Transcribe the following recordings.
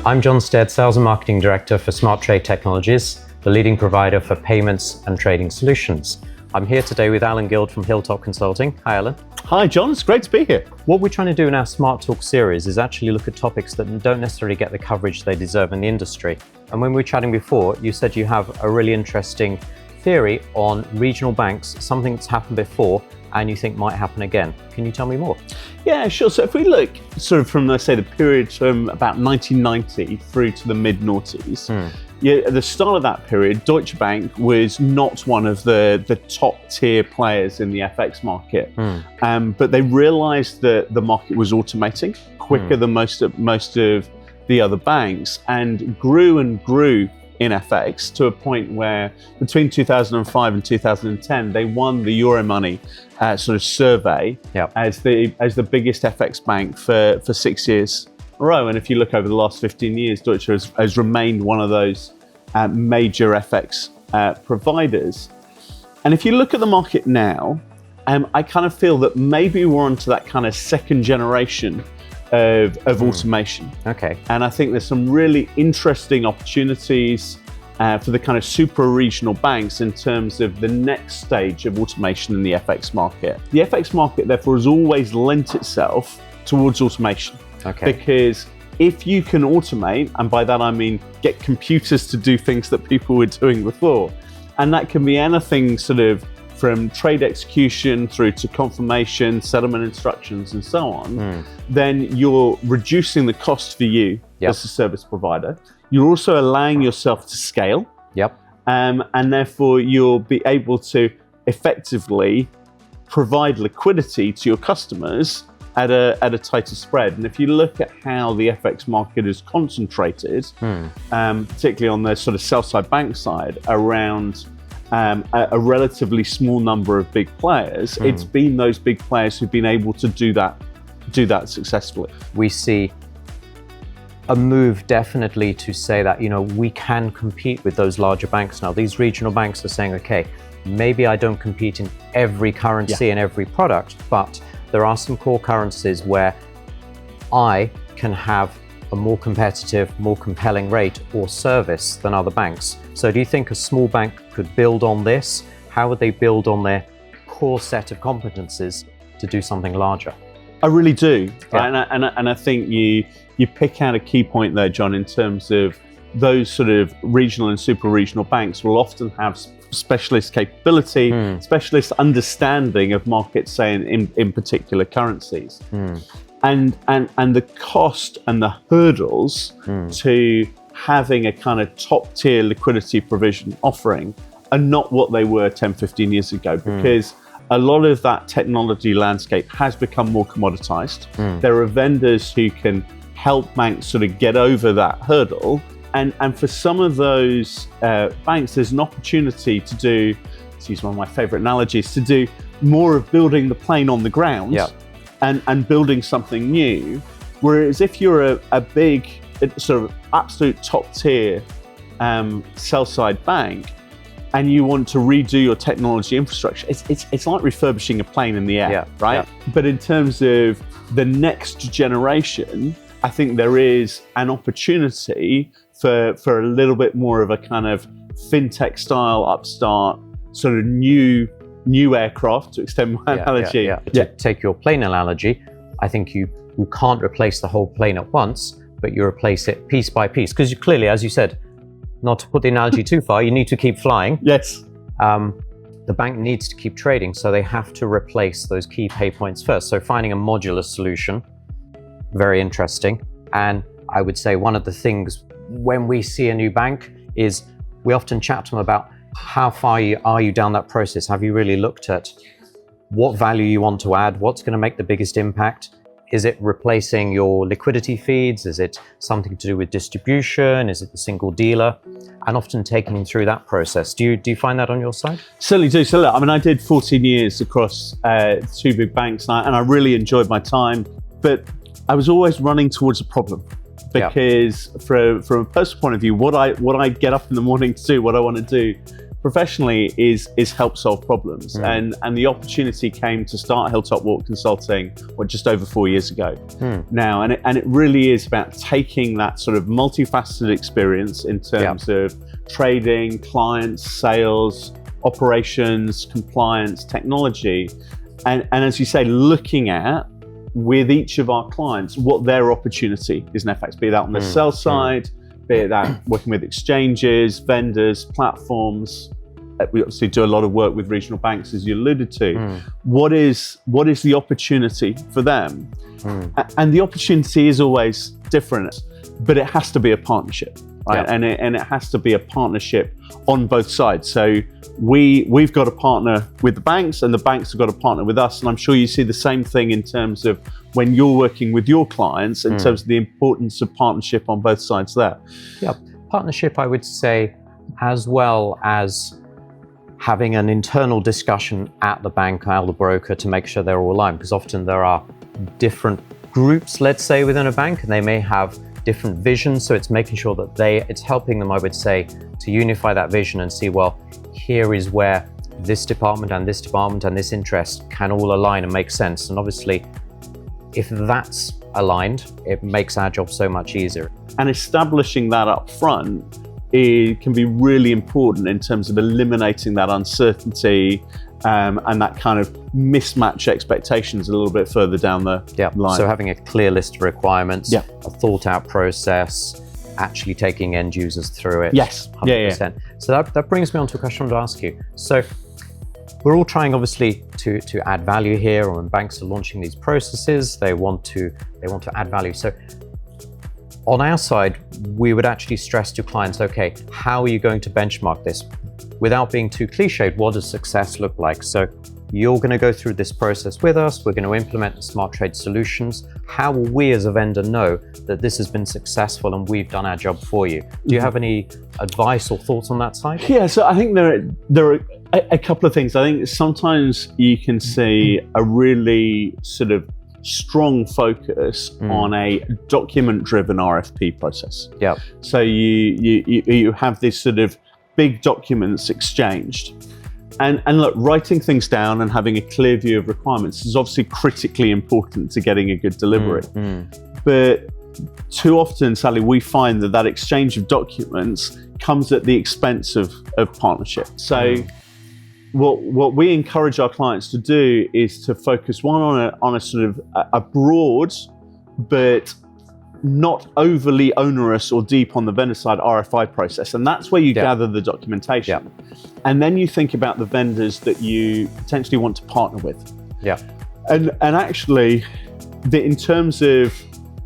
I'm John Stead, Sales and Marketing Director for smartTrade Technologies, the leading provider for payments and trading solutions. I'm here today with Allan Guild from Hilltop Consulting. Hi, Allan. Hi, John. It's great to be here. What we're trying to do in our smartTalks series is actually look at topics that don't necessarily get the coverage they deserve in the industry. And when we were chatting before, you said you have a really interesting theory on regional banks, something that's happened before and you think might happen again. Can you tell me more? Yeah, sure. So if we look sort of from, let's say, the period from about 1990 through to the mid-noughties, at the start of that period, Deutsche Bank was not one of the top tier players in the FX market. But they realized that the market was automating quicker than most of the other banks, and grew in FX to a point where between 2005 and 2010, they won the Euromoney sort of survey as the biggest FX bank for 6 years in a row. And if you look over the last 15 years, Deutsche has remained one of those major FX providers. And if you look at the market now, I kind of feel that maybe we're onto that kind of second generation of automation. Okay. And I think there's some really interesting opportunities for the kind of super regional banks in terms of the next stage of automation in the FX market. The FX market, therefore, has always lent itself towards automation. Okay. Because if you can automate, and by that I mean get computers to do things that people were doing before, and that can be anything sort of from trade execution through to confirmation, settlement instructions, and so on, then you're reducing the cost for you as a service provider. You're also allowing yourself to scale. And therefore you'll be able to effectively provide liquidity to your customers at a tighter spread. And if you look at how the FX market is concentrated, particularly on the sort of sell-side bank side, around a relatively small number of big players, it's been those big players who've been able to do that successfully. We see a move definitely to say that, we can compete with those larger banks now. These regional banks are saying, okay, maybe I don't compete in every currency and every product, but there are some core currencies where I can have a more competitive, more compelling rate or service than other banks. So do you think a small bank could build on this? How would they build on their core set of competencies to do something larger? I really do. And I think you pick out a key point there, John, in terms of those sort of regional and super regional banks will often have specialist capability, specialist understanding of markets, say in particular currencies. And the cost and the hurdles to having a kind of top tier liquidity provision offering are not what they were 10, 15 years ago, because a lot of that technology landscape has become more commoditized. There are vendors who can help banks sort of get over that hurdle. And for some of those banks, there's an opportunity to do, to use one of my favorite analogies, to do more of building the plane on the ground. And building something new. Whereas if you're a big sort of absolute top tier sell-side bank and you want to redo your technology infrastructure, it's like refurbishing a plane in the air, right? But in terms of the next generation, I think there is an opportunity for a little bit more of a kind of fintech style upstart sort of new aircraft, to extend my analogy. To take your plane analogy, I think you can't replace the whole plane at once, but you replace it piece by piece. Because clearly, as you said, not to put the analogy too far, you need to keep flying. Yes. The bank needs to keep trading, so they have to replace those key pay points first. So finding a modular solution, very interesting. And I would say one of the things when we see a new bank is we often chat to them about how far are you down that process? Have you really looked at what value you want to add? What's going to make the biggest impact? Is it replacing your liquidity feeds? Is it something to do with distribution? Is it the single dealer? And often taking them through that process. Do you find that on your side? Certainly do. So look, I mean, I did 14 years across two big banks, and I really enjoyed my time, but I was always running towards a problem. Because from a personal point of view, what I get up in the morning to do, what I want to do, professionally is help solve problems. And the opportunity came to start Hilltop Walk Consulting just over 4 years ago now, and it really is about taking that sort of multifaceted experience in terms of trading, clients, sales, operations, compliance, technology, and as you say, looking at with each of our clients what their opportunity is in FX, be that on the sell side, be it that working with exchanges, vendors, platforms. We obviously do a lot of work with regional banks, as you alluded to. What is the opportunity for them? And the opportunity is always different, but it has to be a partnership, right? And it has to be a partnership on both sides. So we've got to partner with the banks, and the banks have got to partner with us. And I'm sure you see the same thing in terms of when you're working with your clients, in terms of the importance of partnership on both sides there. Yeah, partnership, I would say, as well as having an internal discussion at the bank or the broker to make sure they're all aligned, because often there are different groups, let's say, within a bank, and they may have different visions. So it's making sure that it's helping them, I would say, to unify that vision and see, well, here is where this department and this interest can all align and make sense. And obviously, if that's aligned, it makes our job so much easier. And establishing that up front, it can be really important in terms of eliminating that uncertainty and that kind of mismatch expectations a little bit further down the line. So having a clear list of requirements, a thought out process, actually taking end users through it. Yes. 100%. So that brings me on to a question I want to ask you. So we're all trying, obviously, to add value here, or when banks are launching these processes, they want to add value. So on our side, we would actually stress to clients, okay, how are you going to benchmark this? Without being too cliched, what does success look like? So you're going to go through this process with us. We're going to implement the smartTrade solutions. How will we as a vendor know that this has been successful and we've done our job for you? Do you have any advice or thoughts on that side? Yeah, so I think there are a couple of things. I think sometimes you can see a really sort of strong focus on a document-driven RFP process. Yeah. So you have this sort of big documents exchanged. And look, writing things down and having a clear view of requirements is obviously critically important to getting a good delivery. But too often, Sally, we find that exchange of documents comes at the expense of partnership. So what we encourage our clients to do is to focus on a sort of a broad but not overly onerous or deep on the vendor side RFI process, and that's where you gather the documentation, and then you think about the vendors that you potentially want to partner with. And actually, in terms of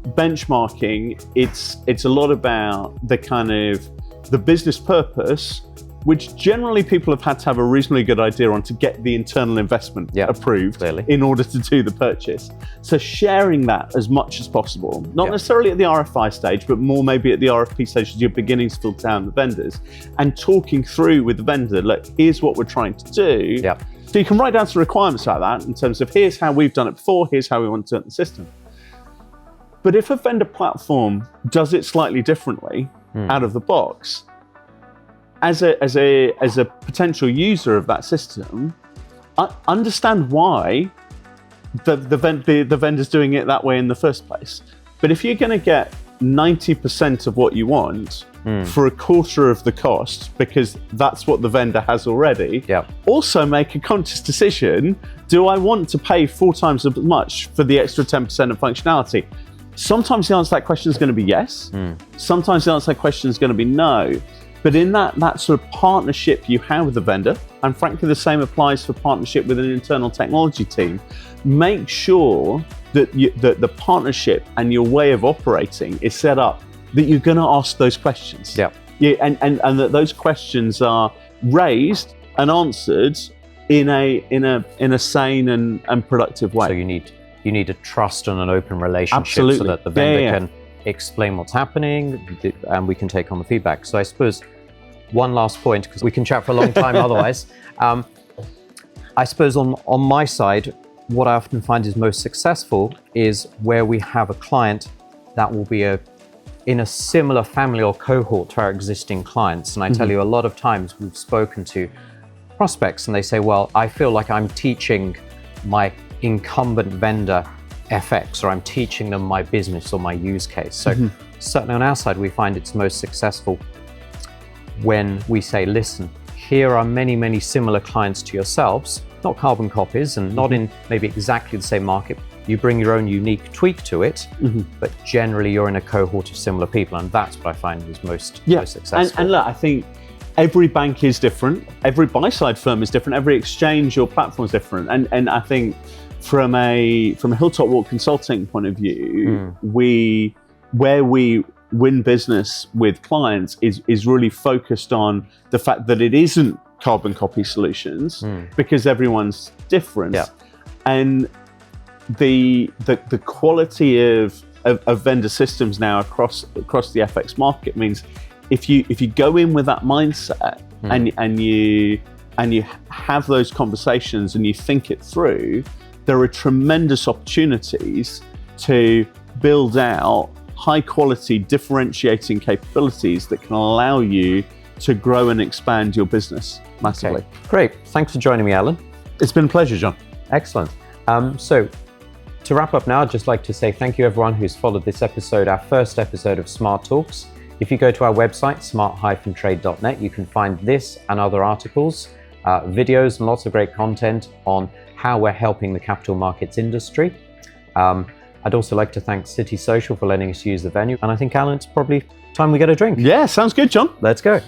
benchmarking, it's a lot about the kind of the business purpose, which generally people have had to have a reasonably good idea on to get the internal investment approved in order to do the purchase. So sharing that as much as possible, not necessarily at the RFI stage, but more maybe at the RFP stage as you're beginning to filter down the vendors, and talking through with the vendor, look, here's what we're trying to do. So you can write down some requirements like that in terms of here's how we've done it before, here's how we want to do it in the system. But if a vendor platform does it slightly differently out of the box, as a potential user of that system, understand why the vendor's doing it that way in the first place. But if you're going to get 90% of what you want for a quarter of the cost, because that's what the vendor has already, also make a conscious decision: do I want to pay 4 times as much for the extra 10% of functionality? Sometimes the answer to that question is going to be yes. Sometimes the answer to that question is going to be no. But in that sort of partnership you have with the vendor, and frankly the same applies for partnership with an internal technology team, make sure that the partnership and your way of operating is set up that you're going to ask those questions. And that those questions are raised and answered in a sane and productive way. So you need a trust and an open relationship so that the vendor can explain what's happening and we can take on the feedback. So I suppose one last point, because we can chat for a long time otherwise. I suppose on my side, what I often find is most successful is where we have a client that will be a in a similar family or cohort to our existing clients. And I tell you, a lot of times we've spoken to prospects and they say, well, I feel like I'm teaching my incumbent vendor FX, or I'm teaching them my business or my use case. So certainly on our side, we find it's most successful when we say, listen, here are many, many similar clients to yourselves, not carbon copies and not in maybe exactly the same market. You bring your own unique tweak to it, but generally you're in a cohort of similar people. And that's what I find is most successful. And look, I think every bank is different. Every buy-side firm is different. Every exchange or platform is different. And I think from a Hilltop Walk Consulting point of view, where we win business with clients is really focused on the fact that it isn't carbon copy solutions, because everyone's different. And the quality of vendor systems now across the FX market means if you go in with that mindset and you have those conversations and you think it through, there are tremendous opportunities to build out high quality differentiating capabilities that can allow you to grow and expand your business massively. Okay. Great. Thanks for joining me, Allan. It's been a pleasure, John. Excellent. So to wrap up now, I'd just like to say thank you everyone who's followed this episode, our first episode of Smart Talks. If you go to our website, smart-trade.net, you can find this and other articles, videos, and lots of great content on how we're helping the capital markets industry. I'd also like to thank City Social for letting us use the venue. And I think, Allan, it's probably time we get a drink. Yeah, sounds good, John. Let's go.